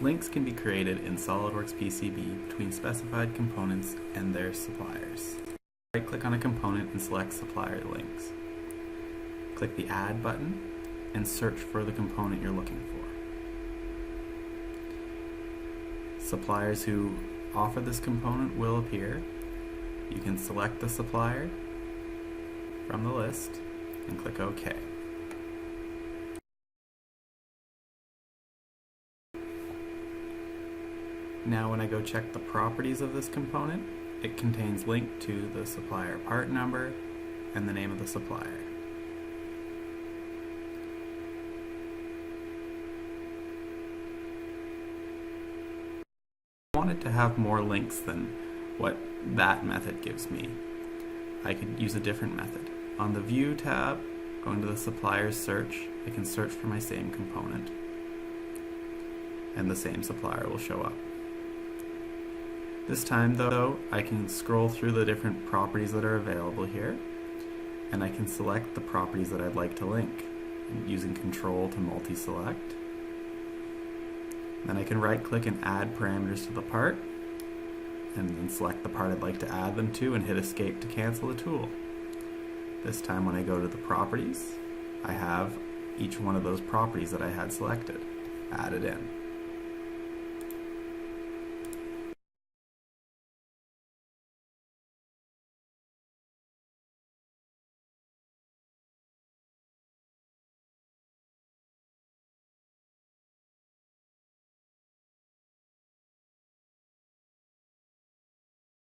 Links can be created in SolidWorks PCB between specified components and their suppliers. Right-click on a component and select Supplier Links. Click the Add button and search for the component you're looking for. Suppliers who offer this component will appear. You can select the supplier from the list and click OK. Now when I go check the properties of this component, it contains link to the supplier part number and the name of the supplier. If I wanted to have more links than what that method gives me, I could use a different method. On the View tab, going to the Suppliers search, I can search for my same component, and the same supplier will show up. This time though, I can scroll through the different properties that are available here, and I can select the properties that I'd like to link using Control to multi-select. Then I can right-click and add parameters to the part, and then select the part I'd like to add them to and hit Escape to cancel the tool. This time when I go to the properties, I have each one of those properties that I had selected added in.